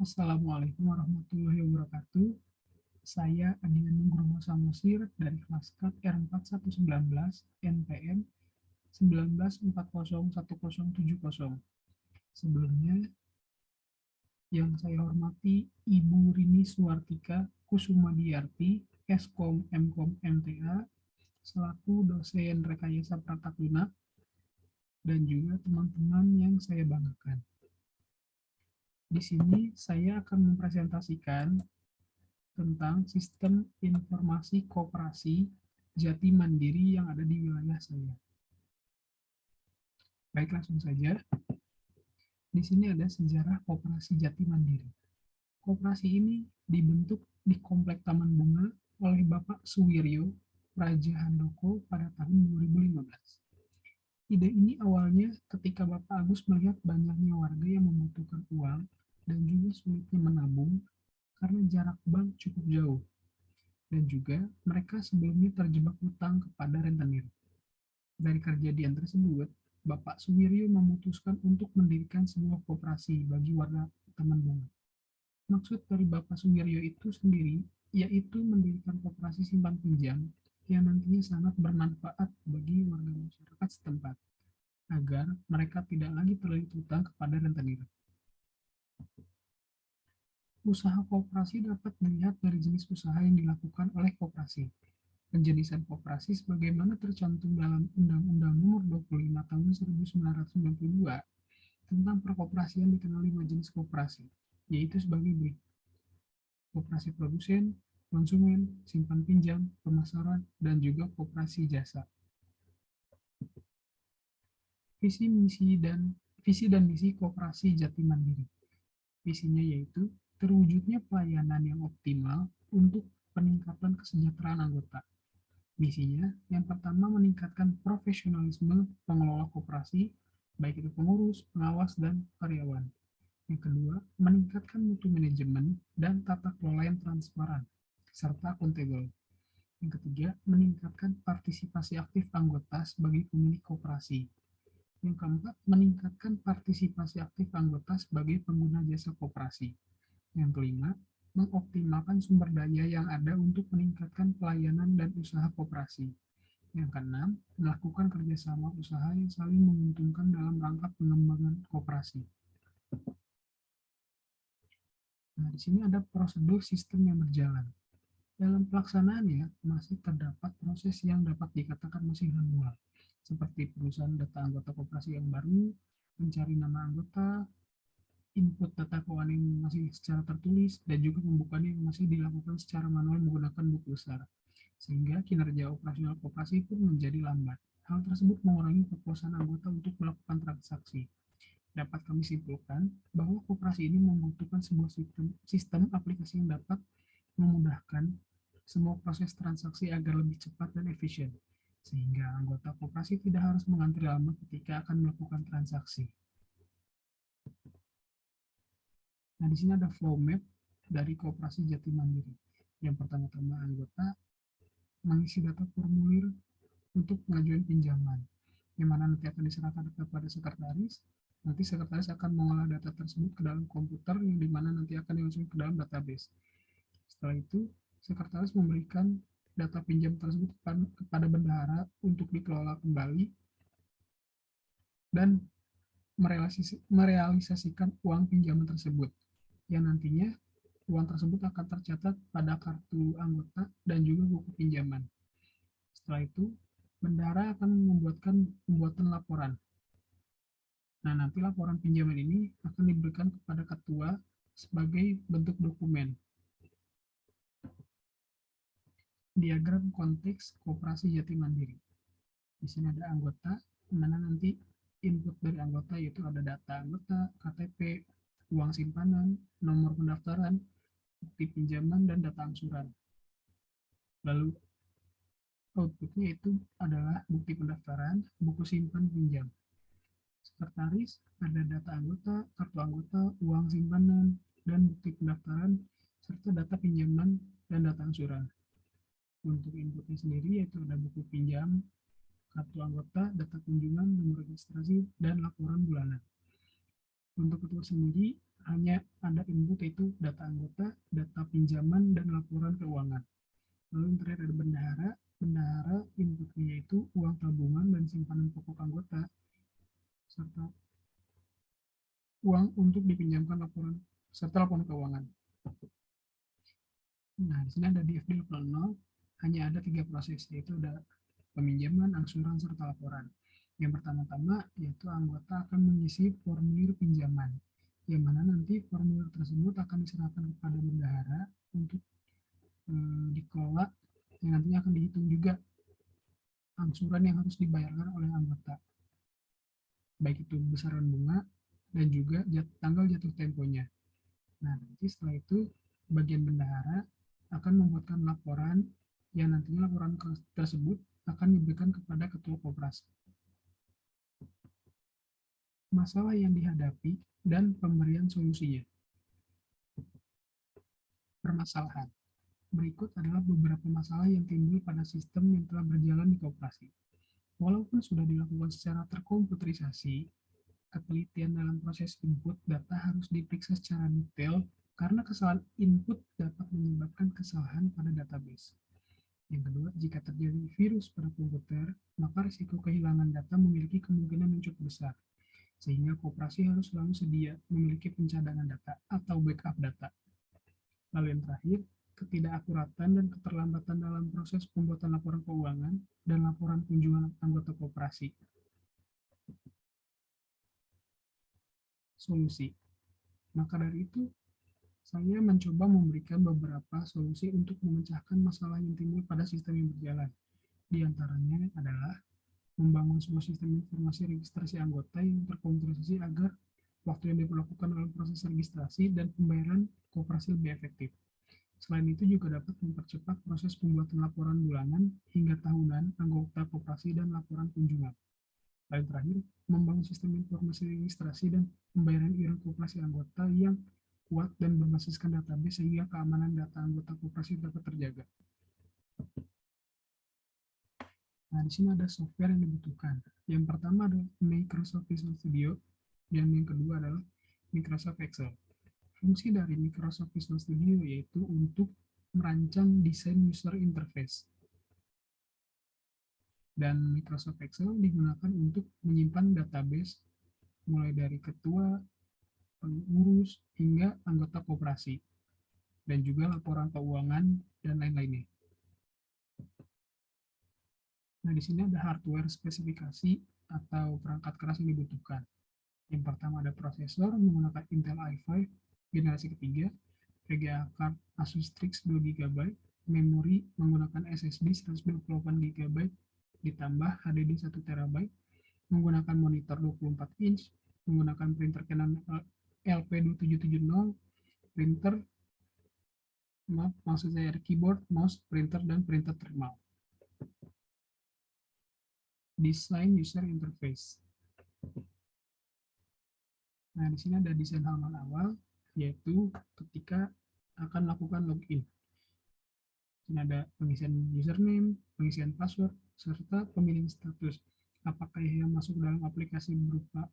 Assalamualaikum warahmatullahi wabarakatuh. Saya Adi Nugroho Samosir dari kelas KAT R4119 NPM 19401070. Sebelumnya, yang saya hormati Ibu Rini Suwartika Kusumadiarti, Eskom Mkom MTA, selaku dosen Rekayasa Pratak Lunak, dan juga teman-teman yang saya banggakan. Di sini saya akan mempresentasikan tentang sistem informasi koperasi Jati Mandiri yang ada di wilayah saya. Baik, langsung saja. Di sini ada sejarah koperasi Jati Mandiri. Koperasi ini dibentuk di Komplek Taman Bunga oleh Bapak Suwiryo Raja Handoko pada tahun 2015. Ide ini awalnya ketika Bapak Agus melihat banyaknya warga yang membutuhkan uang dan juga sulitnya menabung karena jarak bank cukup jauh. Dan juga mereka sebelumnya terjebak hutang kepada rentenir. Dari kejadian tersebut, Bapak Suwiryo memutuskan untuk mendirikan sebuah koperasi bagi warga Taman Bunga. Maksud dari Bapak Suwiryo itu sendiri yaitu mendirikan koperasi simpan pinjam yang nantinya sangat bermanfaat bagi warga masyarakat setempat agar mereka tidak lagi terlilit hutang kepada rentenir. Usaha koperasi dapat dilihat dari jenis usaha yang dilakukan oleh koperasi. Penjelasan koperasi sebagaimana tercantum dalam Undang-Undang Nomor 25 Tahun 1992 tentang perkoperasian dikenal 5 jenis koperasi, yaitu sebagai berikut: koperasi produsen, konsumen, simpan pinjam, pemasaran, dan juga koperasi jasa. Visi dan misi koperasi Jati Mandiri. Visinya yaitu terwujudnya pelayanan yang optimal untuk peningkatan kesejahteraan anggota. Misinya, yang pertama meningkatkan profesionalisme pengelola koperasi, baik itu pengurus, pengawas, dan karyawan. Yang kedua, meningkatkan mutu manajemen dan tata kelola yang transparan, serta akuntabel. Yang ketiga, meningkatkan partisipasi aktif anggota sebagai pemilik koperasi. Yang keempat, meningkatkan partisipasi aktif anggota sebagai pengguna jasa koperasi. Yang kelima, mengoptimalkan sumber daya yang ada untuk meningkatkan pelayanan dan usaha koperasi. Yang keenam, melakukan kerjasama usaha yang saling menguntungkan dalam rangka pengembangan koperasi. Nah, di sini ada prosedur sistem yang berjalan. Dalam pelaksanaannya, masih terdapat proses yang dapat dikatakan masih manual, seperti perusahaan data anggota koperasi yang baru, mencari nama anggota, input data keuangan yang masih secara tertulis, dan juga pembukaan yang masih dilakukan secara manual menggunakan buku besar, sehingga kinerja operasional koperasi pun menjadi lambat. Hal tersebut mengurangi kepuasan anggota untuk melakukan transaksi. Dapat kami simpulkan bahwa koperasi ini membutuhkan sebuah sistem aplikasi yang dapat memudahkan semua proses transaksi agar lebih cepat dan efisien, sehingga anggota koperasi tidak harus mengantri lama ketika akan melakukan transaksi. Nah, di sini ada flow map dari koperasi Jati Mandiri. Yang pertama-tama anggota mengisi data formulir untuk pengajuan pinjaman, yang mana nanti akan diserahkan kepada sekretaris. Nanti sekretaris akan mengolah data tersebut ke dalam komputer, yang dimana nanti akan dimasukkan ke dalam database. Setelah itu, sekretaris memberikan data pinjam tersebut kepada bendahara untuk dikelola kembali dan merealisasikan uang pinjaman tersebut, yang nantinya uang tersebut akan tercatat pada kartu anggota dan juga buku pinjaman. Setelah itu, bendahara akan membuatkan pembuatan laporan. Nah, nanti laporan pinjaman ini akan diberikan kepada ketua sebagai bentuk dokumen. Diagram konteks koperasi Jati Mandiri. Di sini ada anggota, mana nanti input dari anggota yaitu ada data anggota, KTP, uang simpanan, nomor pendaftaran, bukti pinjaman, dan data angsuran. Lalu outputnya itu adalah bukti pendaftaran, buku simpan pinjam. Sekretaris ada data anggota, kartu anggota, uang simpanan, dan bukti pendaftaran, serta data pinjaman dan data angsuran. Untuk inputnya sendiri yaitu ada buku pinjam, kartu anggota, data kunjungan, nomor registrasi, dan laporan bulanan. Untuk ketua sendiri hanya ada input yaitu data anggota, data pinjaman, dan laporan keuangan. Lalu yang terakhir ada bendahara. Bendahara inputnya yaitu uang tabungan dan simpanan pokok anggota, serta uang untuk dipinjamkan laporan serta laporan keuangan. Nah, di sini ada di FD 00 hanya ada 3 proses, yaitu ada peminjaman, angsuran, serta laporan. Yang pertama-tama yaitu anggota akan mengisi formulir pinjaman, yang mana nanti formulir tersebut akan diserahkan kepada bendahara untuk dikelola, yang nantinya akan dihitung juga angsuran yang harus dibayarkan oleh anggota, baik itu besaran bunga dan juga tanggal jatuh temponya. Nah, nanti setelah itu bagian bendahara akan membuatkan laporan yang nantinya laporan tersebut akan diberikan kepada ketua koperasi. Masalah yang dihadapi dan pemberian solusinya. Permasalahan. Berikut adalah beberapa masalah yang timbul pada sistem yang telah berjalan di koperasi. Walaupun sudah dilakukan secara terkomputerisasi, ketelitian dalam proses input data harus diperiksa secara detail karena kesalahan input dapat menyebabkan kesalahan pada database. Yang kedua, jika terjadi virus pada komputer, maka risiko kehilangan data memiliki kemungkinan yang cukup besar, sehingga koperasi harus selalu sedia memiliki pencadangan data atau backup data. Lalu yang terakhir, ketidakakuratan dan keterlambatan dalam proses pembuatan laporan keuangan dan laporan kunjungan anggota koperasi. Solusi. Maka dari itu, saya mencoba memberikan beberapa solusi untuk memecahkan masalah yang timbul pada sistem yang berjalan. Di antaranya adalah membangun sebuah sistem informasi registrasi anggota yang terkomputerisasi agar waktu yang diperlakukan dalam proses registrasi dan pembayaran koperasi lebih efektif. Selain itu juga dapat mempercepat proses pembuatan laporan bulanan hingga tahunan anggota koperasi dan laporan kunjungan. Lain terakhir, membangun sistem informasi registrasi dan pembayaran iuran koperasi anggota yang kuat dan berbasiskan database sehingga keamanan data anggota koperasi dapat terjaga. Nah, di sini ada software yang dibutuhkan. Yang pertama adalah Microsoft Visual Studio, dan yang kedua adalah Microsoft Excel. Fungsi dari Microsoft Visual Studio yaitu untuk merancang desain user interface. Dan Microsoft Excel digunakan untuk menyimpan database mulai dari ketua, pengurus, hingga anggota koperasi, dan juga laporan keuangan dan lain-lainnya. Nah, di sini ada hardware spesifikasi atau perangkat keras yang dibutuhkan. Yang pertama ada prosesor menggunakan Intel i5 generasi ketiga, VGA card Asus Strix 2 GB, memori menggunakan SSD 128 GB ditambah HDD 1 TB, menggunakan monitor 24 inch, menggunakan printer Canon LP2770, printer, maksud saya keyboard, mouse, printer, dan printer thermal. Desain user interface. Nah, di sini ada desain halaman awal, yaitu ketika akan melakukan login. Ini ada pengisian username, pengisian password, serta pemilihan status. Apakah yang masuk dalam aplikasi berupa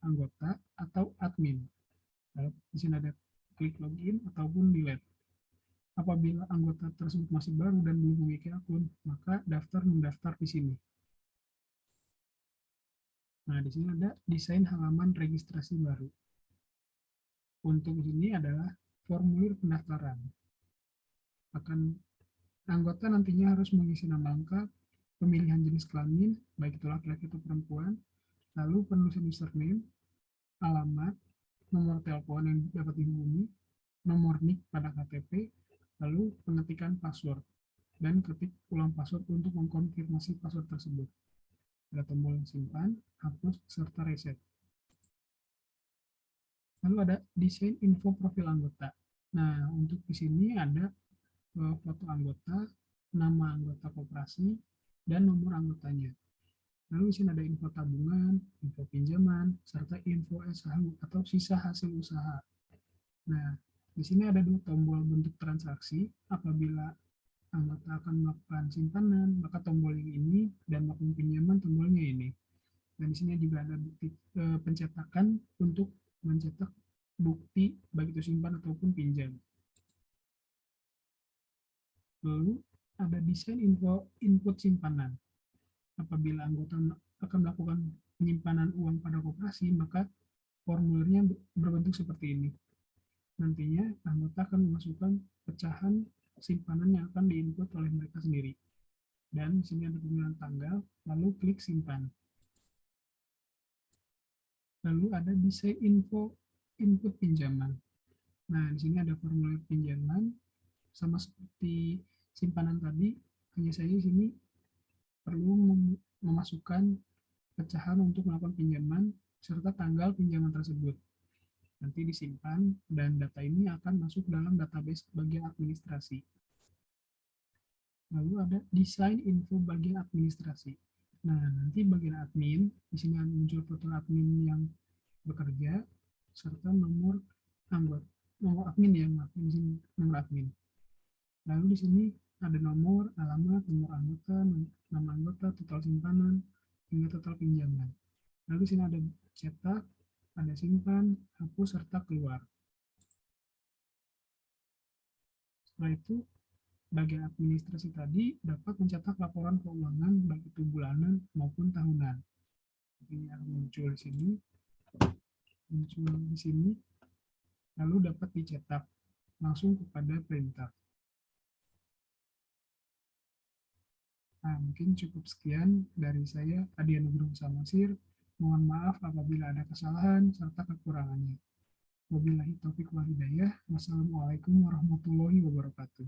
anggota atau admin. Lalu di sini ada klik login ataupun delete. Apabila anggota tersebut masih baru dan belum memiliki akun, maka mendaftar di sini. Nah, di sini ada desain halaman registrasi baru. Untuk ini adalah formulir pendaftaran. Anggota nantinya harus mengisi nama lengkap, pemilihan jenis kelamin, baik itu laki-laki atau perempuan, lalu penulisan username, alamat, nomor telepon yang dapat dihubungi, nomor NIK pada KTP, lalu pengetikan password, dan ketik ulang password untuk mengkonfirmasi password tersebut. Ada tombol simpan, hapus, serta reset. Lalu ada desain info profil anggota. Nah, untuk di sini ada foto anggota, nama anggota koperasi, dan nomor anggotanya. Lalu di sini ada info tabungan, info pinjaman, serta info SHU atau sisa hasil usaha. Nah, di sini ada dua tombol bentuk transaksi. Apabila anggota akan melakukan simpanan, maka tombol yang ini, dan melakukan pinjaman tombolnya ini. Dan di sini juga ada bukti pencetakan untuk mencetak bukti baik itu simpan ataupun pinjam. Lalu ada desain input simpanan. Apabila anggota akan melakukan penyimpanan uang pada koperasi, maka formulirnya berbentuk seperti ini. Nantinya anggota akan memasukkan pecahan simpanan yang akan diinput oleh mereka sendiri. Dan di sini ada pemilihan tanggal, lalu klik simpan. Lalu ada desain input pinjaman. Nah, di sini ada formulir pinjaman, sama seperti simpanan tadi, hanya saja di sini perlu memasukkan pecahan untuk melakukan pinjaman serta tanggal pinjaman tersebut. Nanti disimpan dan data ini akan masuk dalam database bagian administrasi. Lalu ada desain info bagian administrasi. Nah, nanti bagian admin, di sini muncul foto admin yang bekerja serta nomor anggota, nomor admin ya, maaf, di sini nomor admin. Lalu di sini ada nomor, alamat, nomor anggota, nama anggota, total simpanan, hingga total pinjaman. Lalu di sini ada cetak, ada simpan, hapus, serta keluar. Setelah itu, bagian administrasi tadi dapat mencetak laporan keuangan baik itu bulanan maupun tahunan. Ini yang muncul di sini, lalu dapat dicetak langsung kepada printer. Nah, mungkin cukup sekian dari saya, Adi Nugroho Samosir. Mohon maaf apabila ada kesalahan serta kekurangannya. Wabillahi taufiq wal hidayah. Wassalamualaikum warahmatullahi wabarakatuh.